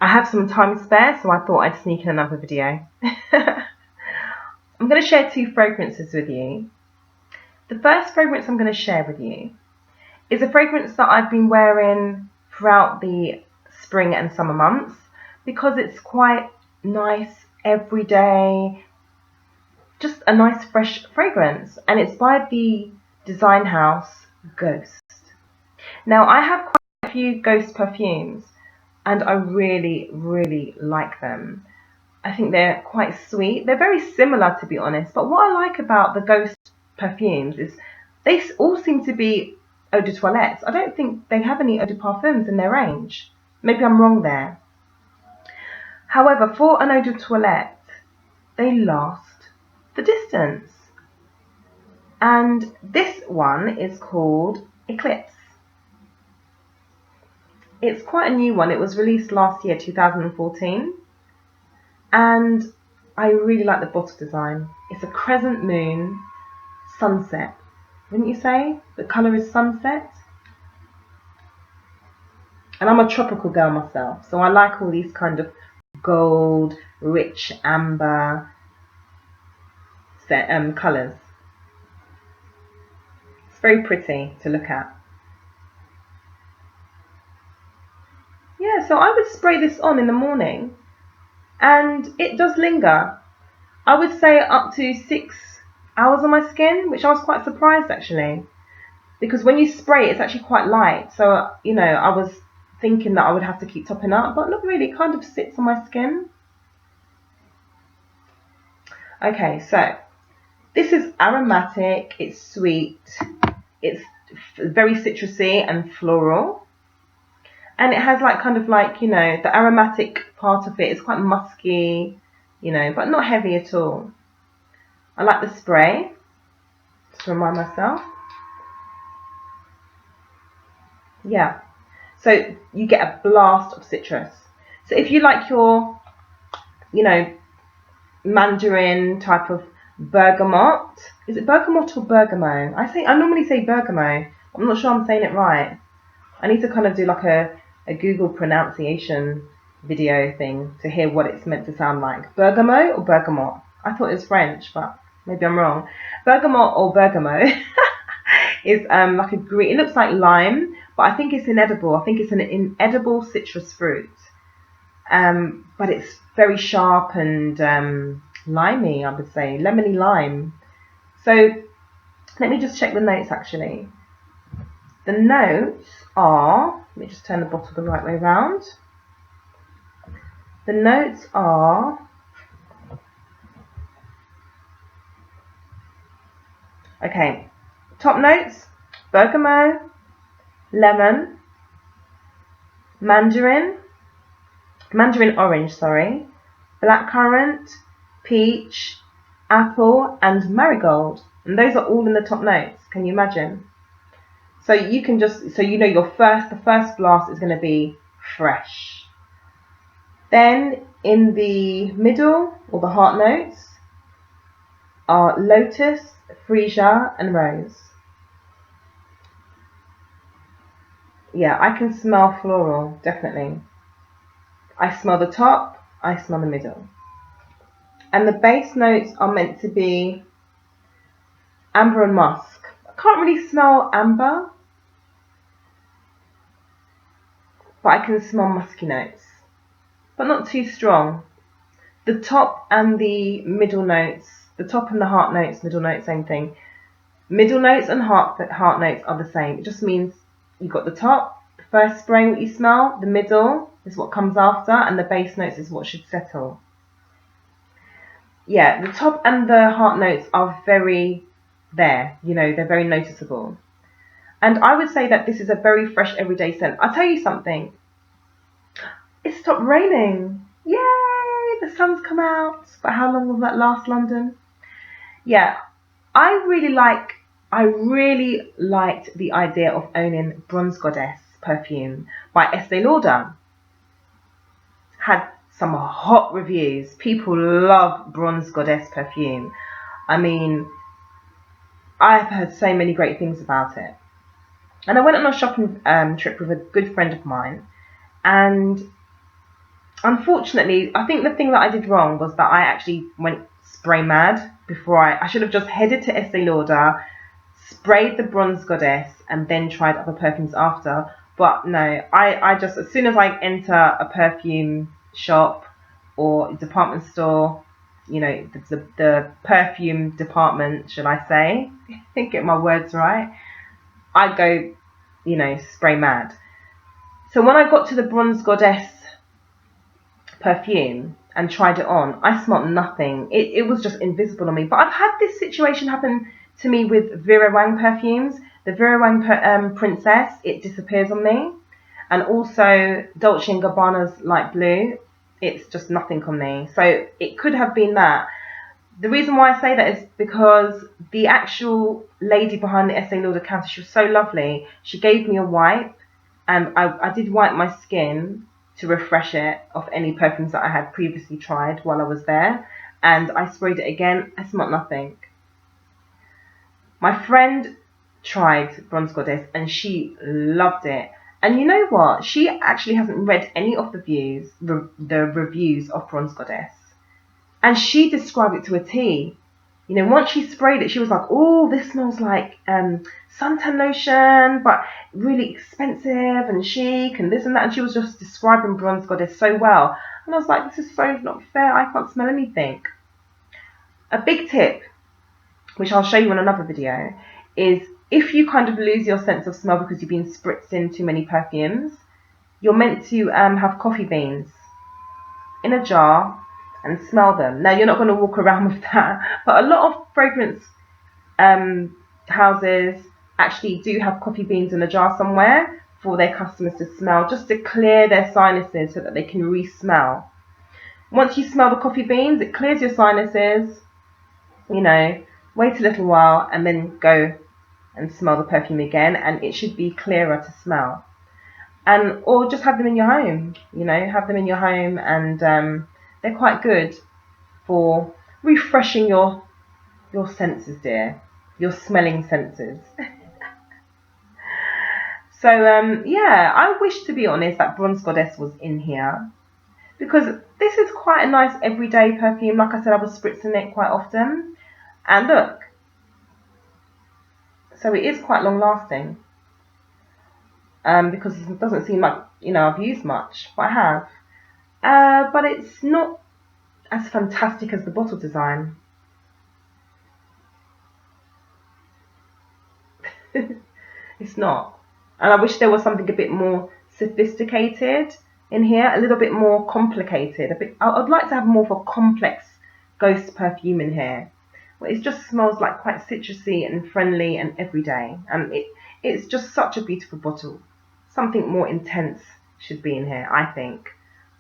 I have some time spare, so I thought I'd sneak in another video. I'm going to share 2 fragrances with you. The first fragrance I'm going to share with you is a fragrance that I've been wearing throughout the spring and summer months because it's quite nice, everyday, just a nice fresh fragrance, and it's by the design house Ghost. Now, I have quite a few Ghost perfumes and I really, really like them. I think they're quite sweet. They're very similar, to be honest, but what I like about the Ghost perfumes is they all seem to be eau de toilettes. I don't think they have any eau de parfums in their range. Maybe I'm wrong there. However, for an eau de toilette, they last the distance. And this one is called Eclipse. It's quite a new one. It was released last year, 2014. And I really like the bottle design. It's a crescent moon sunset. Wouldn't you say? The colour is sunset. And I'm a tropical girl myself, so I like all these kind of gold, rich amber colours. It's very pretty to look at. Yeah, so I would spray this on in the morning and it does linger. I would say up to 6 hours on my skin, which I was quite surprised actually. Because when you spray it's actually quite light. So, I was thinking that I would have to keep topping up, but not really, it kind of sits on my skin. Okay, so this is aromatic, it's sweet, it's very citrusy and floral. And it has the aromatic part of it is quite musky, but not heavy at all. I like the spray, just to remind myself. Yeah, so you get a blast of citrus. So if you like your, mandarin type of bergamot, is it bergamot or bergamot? I normally say bergamot. I'm not sure I'm saying it right. I need to kind of do like a Google pronunciation video thing to hear what it's meant to sound like. Bergamot or bergamot? I thought it was French, but maybe I'm wrong. Bergamot or bergamot is like a green, it looks like lime, but I think it's inedible. I think it's an inedible citrus fruit. But it's very sharp and limey, I would say, lemony lime. So let me just check the notes actually. The notes are, let me just turn the bottle the right way round. The notes are okay. Top notes: bergamot, lemon, mandarin orange, blackcurrant, peach, apple, and marigold. And those are all in the top notes. Can you imagine? So you can the first blast is going to be fresh. Then in the middle, or the heart notes, are lotus, freesia, and rose. Yeah, I can smell floral, definitely. I smell the top, I smell the middle. And the base notes are meant to be amber and musk. I can't really smell amber, but I can smell musky notes, but not too strong. The top and the middle notes, the top and the heart notes, middle notes, same thing. Middle notes and heart notes are the same. It just means you've got the top, the first spray what you smell, the middle is what comes after, and the base notes is what should settle. Yeah, the top and the heart notes are very there, they're very noticeable. And I would say that this is a very fresh everyday scent. I'll tell you something. It stopped raining. Yay! The sun's come out. But how long will that last, London? Yeah, I really liked the idea of owning Bronze Goddess perfume by Estée Lauder. Had some hot reviews. People love Bronze Goddess perfume. I mean, I've heard so many great things about it. And I went on a shopping trip with a good friend of mine, and unfortunately, I think the thing that I did wrong was that I actually went spray mad before I should have just headed to Estée Lauder, sprayed the Bronze Goddess, and then tried other perfumes after. But no, I just, as soon as I enter a perfume shop or department store, you know, the perfume department, should I say, get my words right, I go, you know, spray mad. So when I got to the Bronze Goddess perfume and tried it on, I smelt nothing. It was just invisible on me. But I've had this situation happen to me with Vera Wang perfumes. The Vera Wang Princess, it disappears on me. And also Dolce & Gabbana's Light Blue, it's just nothing on me. So it could have been that. The reason why I say that is because the actual lady behind the Estée Lauder counter, she was so lovely. She gave me a wipe, and I did wipe my skin to refresh it of any perfumes that I had previously tried while I was there. And I sprayed it again. I smelled nothing. My friend tried Bronze Goddess and she loved it. And you know what? She actually hasn't read any of the reviews of Bronze Goddess. And she described it to a T. You know, once she sprayed it, she was like, oh, this smells like suntan lotion, but really expensive and chic and this and that. And she was just describing Bronze Goddess so well. And I was like, this is so not fair. I can't smell anything. A big tip, which I'll show you in another video, is if you kind of lose your sense of smell because you've been spritzed in too many perfumes, you're meant to have coffee beans in a jar and smell them. Now, you're not going to walk around with that, but a lot of fragrance houses actually do have coffee beans in a jar somewhere for their customers to smell, just to clear their sinuses so that they can re-smell. Once you smell the coffee beans, it clears your sinuses, you know, wait a little while and then go and smell the perfume again, and it should be clearer to smell. And or just have them in your home, you know, have them in your home, and they're quite good for refreshing your senses, dear, your smelling senses. So yeah, I wish, to be honest, that Bronze Goddess was in here, because this is quite a nice everyday perfume. Like I said, I was spritzing it quite often, and look, so it is quite long lasting. Because it doesn't seem like, you know, I've used much, but I have. But it's not as fantastic as the bottle design. It's not. And I wish there was something a bit more sophisticated in here, a little bit more complicated. I'd like to have more of a complex ghost perfume in here. Well, it just smells like quite citrusy and friendly and everyday. And it's just such a beautiful bottle. Something more intense should be in here, I think.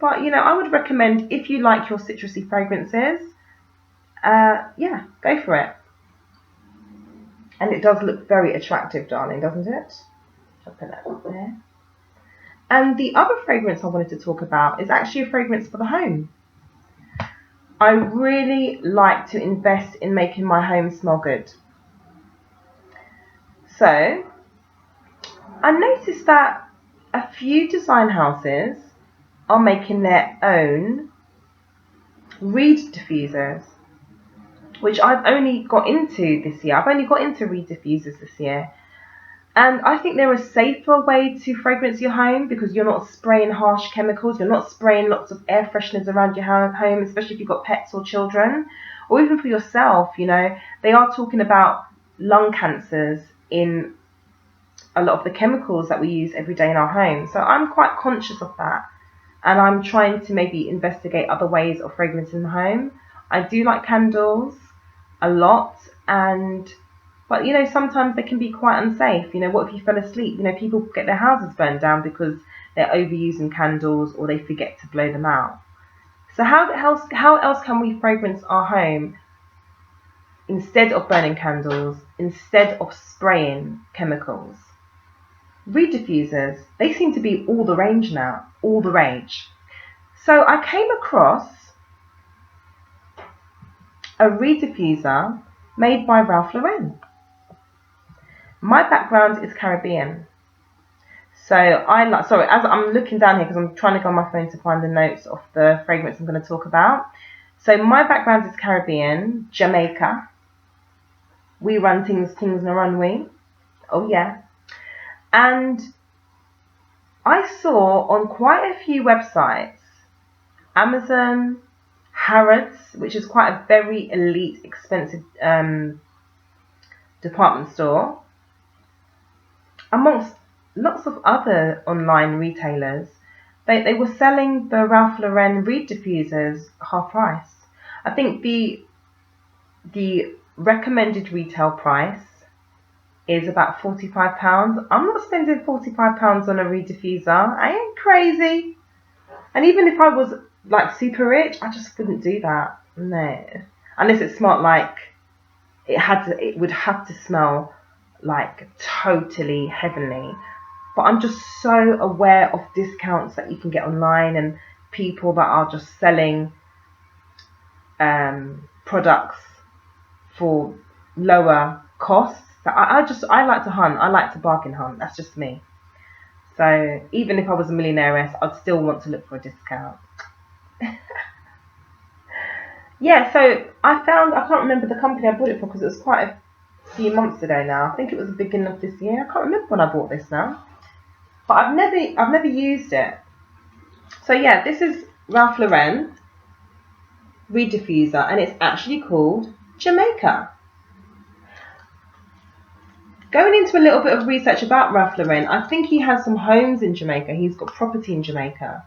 But, you know, I would recommend, if you like your citrusy fragrances, yeah, go for it. And it does look very attractive, darling, doesn't it? I'll put that up there. And the other fragrance I wanted to talk about is actually a fragrance for the home. I really like to invest in making my home smell good. So I noticed that a few design houses are making their own reed diffusers, which I've only got into this year. I've only got into reed diffusers this year. And I think they're a safer way to fragrance your home, because you're not spraying harsh chemicals. You're not spraying lots of air fresheners around your home, especially if you've got pets or children, or even for yourself. You know, they are talking about lung cancers in a lot of the chemicals that we use every day in our home. So I'm quite conscious of that. And I'm trying to maybe investigate other ways of fragrancing the home. I do like candles a lot, but, you know, sometimes they can be quite unsafe. You know, what if you fell asleep? You know, people get their houses burned down because they're overusing candles or they forget to blow them out. So how else can we fragrance our home instead of burning candles, instead of spraying chemicals? Reed diffusers, they seem to be all the rage now, all the rage. So I came across a reed diffuser made by Ralph Lauren. My background is Caribbean, So I like, sorry, as I'm looking down here because I'm trying to go on my phone to find the notes of the fragrance I'm going to talk about. So my background is Caribbean, Jamaica. We run things on a runway. Oh yeah. And I saw on quite a few websites, Amazon, Harrods, which is quite a very elite, expensive department store, amongst lots of other online retailers, they were selling the Ralph Lauren Reed diffusers half price. I think the recommended retail price is about £45. I'm not spending £45 on a Reed diffuser. I ain't crazy. And even if I was like super rich, I just wouldn't do that. No, unless it smelled like it would have to smell like totally heavenly. But I'm just so aware of discounts that you can get online and people that are just selling products for lower costs. So I like to hunt. I like to bargain hunt. That's just me. So even if I was a millionairess, I'd still want to look for a discount. Yeah, so I can't remember the company I bought it for because it was quite a few months ago now. I think it was the beginning of this year. I can't remember when I bought this now. But I've never used it. So yeah, this is Ralph Lauren Reed diffuser, and it's actually called Jamaica. Going into a little bit of research about Ralph Lauren, I think he has some homes in Jamaica. He's got property in Jamaica.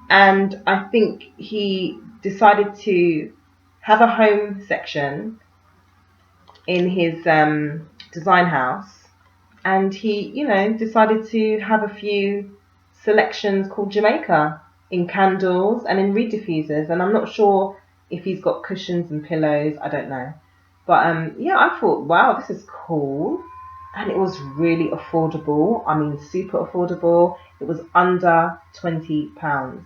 And I think he decided to have a home section in his design house. And he, decided to have a few selections called Jamaica in candles and in Reed diffusers. And I'm not sure if he's got cushions and pillows. I don't know. But yeah, I thought, wow, this is cool. And it was really affordable. I mean, super affordable. It was under £20.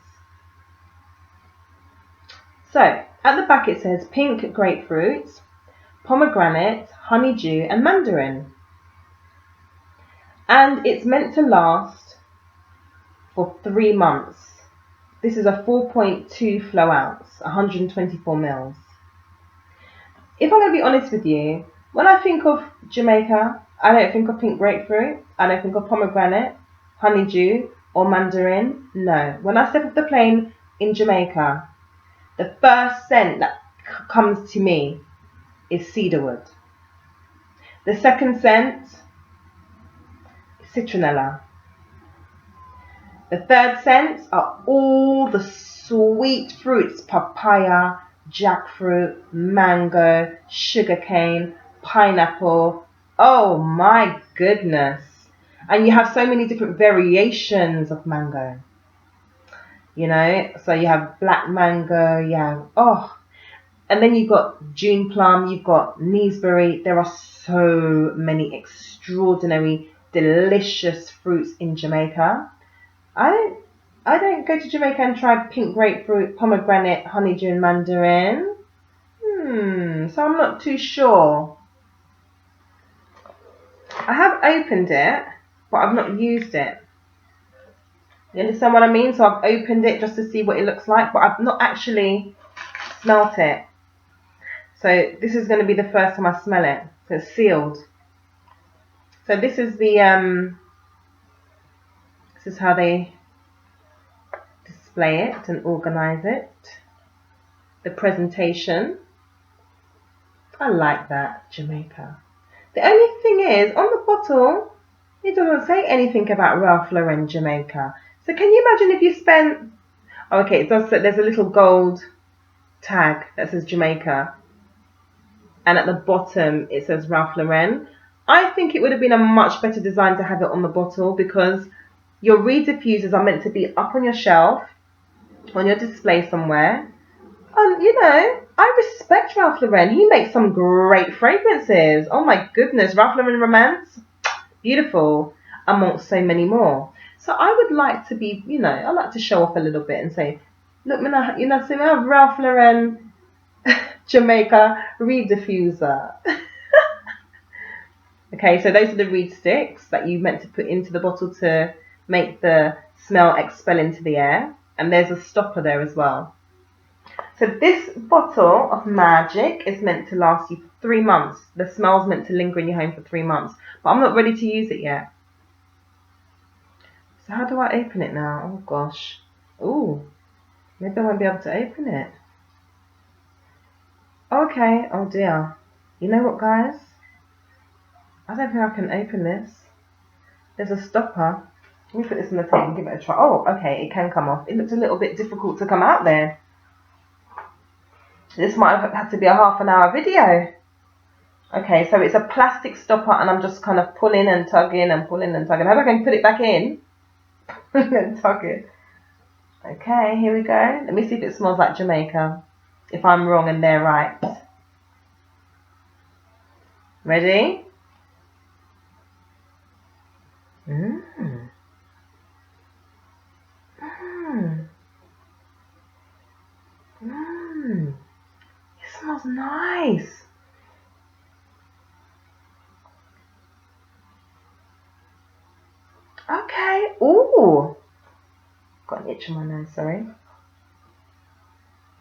So at the back it says pink grapefruit, pomegranate, honeydew and mandarin. And it's meant to last for 3 months. This is a 4.2 flow ounce, 124 mils. If I'm going to be honest with you, when I think of Jamaica, I don't think of pink grapefruit, I don't think of pomegranate, honeydew or mandarin. No. When I step off the plane in Jamaica, the first scent that comes to me is cedarwood. The second scent, citronella. The third scents are all the sweet fruits: papaya, jackfruit, mango, sugarcane, pineapple. Oh my goodness. And you have so many different variations of mango. So you have black mango, and then you've got June plum, you've got Neesberry. There are so many extraordinary, delicious fruits in Jamaica. I don't go to Jamaica and try pink grapefruit, pomegranate, honeydew and mandarin. So I'm not too sure. I have opened it, but I've not used it. You understand what I mean? So I've opened it just to see what it looks like, but I've not actually smelt it. So this is going to be the first time I smell it. So it's sealed. So this is the this is how they display it and organize it. The presentation. I like that, Jamaica. The only thing is, on the bottle, it doesn't say anything about Ralph Lauren Jamaica. So can you imagine if you spent... Okay, it does say there's a little gold tag that says Jamaica. And at the bottom, it says Ralph Lauren. I think it would have been a much better design to have it on the bottle, because your Reed diffusers are meant to be up on your shelf, on your display somewhere. And, I respect Ralph Lauren. He makes some great fragrances. Oh my goodness, Ralph Lauren Romance, beautiful, amongst so many more. So I would like to be, I like to show off a little bit and say, look, so we have Ralph Lauren Jamaica Reed diffuser. Okay, so those are the reed sticks that you meant to put into the bottle to make the smell expel into the air. And there's a stopper there as well. So this bottle of magic is meant to last you for 3 months. The smell's meant to linger in your home for 3 months. But I'm not ready to use it yet. So how do I open it now? Oh gosh. Ooh, maybe I won't be able to open it. Okay, oh dear. You know what, guys? I don't think I can open this. There's a stopper. Let me put this on the table and give it a try. Oh, okay, it can come off. It looks a little bit difficult to come out there. This might have had to be a half-an-hour video. Okay, so it's a plastic stopper and I'm just kind of pulling and tugging and pulling and tugging. I hope I can put it back in. And tug it. Okay, here we go. Let me see if it smells like Jamaica. If I'm wrong and they're right. Ready? Mmm. Mmm. Mmm. It smells nice. Okay. Ooh. Got an itch on my nose, sorry.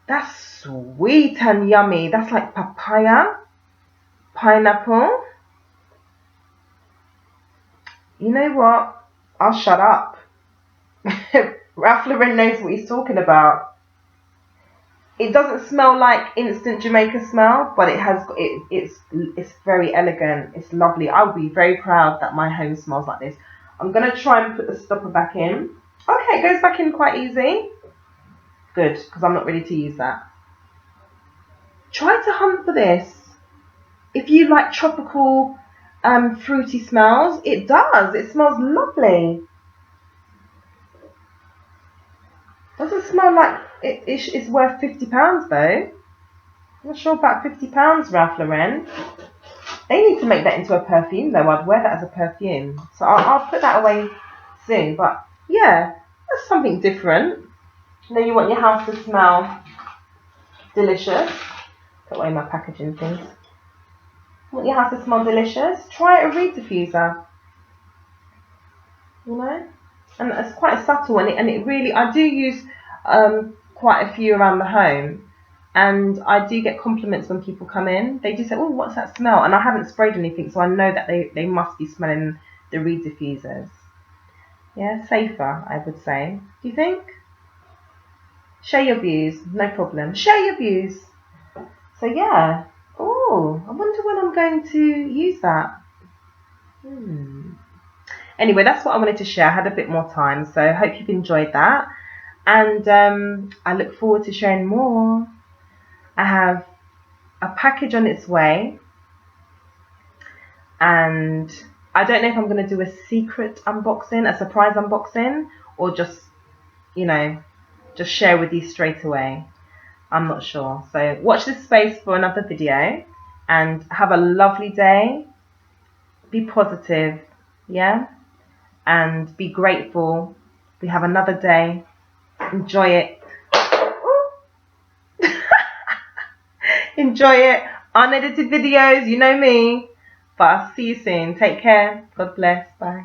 That's sweet and yummy. That's like papaya, pineapple. You know what? I'll shut up. Ralph Lauren knows what he's talking about. It doesn't smell like instant Jamaica smell, but it's very elegant. It's lovely. I would be very proud that my home smells like this. I'm gonna try and put the stopper back in. Okay, it goes back in quite easy. Good, because I'm not ready to use that. Try to hunt for this. If you like tropical, fruity smells, it does. It smells lovely. Doesn't smell like it's worth £50 though. I'm not sure about £50, Ralph Lauren. They need to make that into a perfume though. I'd wear that as a perfume. So I'll put that away soon. But yeah, that's something different. You know, you want your house to smell delicious. Put away my packaging things. You want your house to smell delicious? Try a reed diffuser. You know? And it's quite subtle, and it really, I do use quite a few around the home, and I do get compliments when people come in. They do say, oh, what's that smell? And I haven't sprayed anything, so I know that they must be smelling the reed diffusers. Yeah, safer, I would say. Do you think? Share your views, no problem. Share your views. So yeah. Oh, I wonder when I'm going to use that. Anyway, that's what I wanted to share. I had a bit more time, so I hope you've enjoyed that. And I look forward to sharing more. I have a package on its way. And I don't know if I'm going to do a secret unboxing, a surprise unboxing, or just, you know, just share with you straight away. I'm not sure. So watch this space for another video and have a lovely day. Be positive, yeah? And be grateful. We have another day. Enjoy it. Enjoy it. Unedited videos, you know me. But I'll see you soon. Take care. God bless. Bye.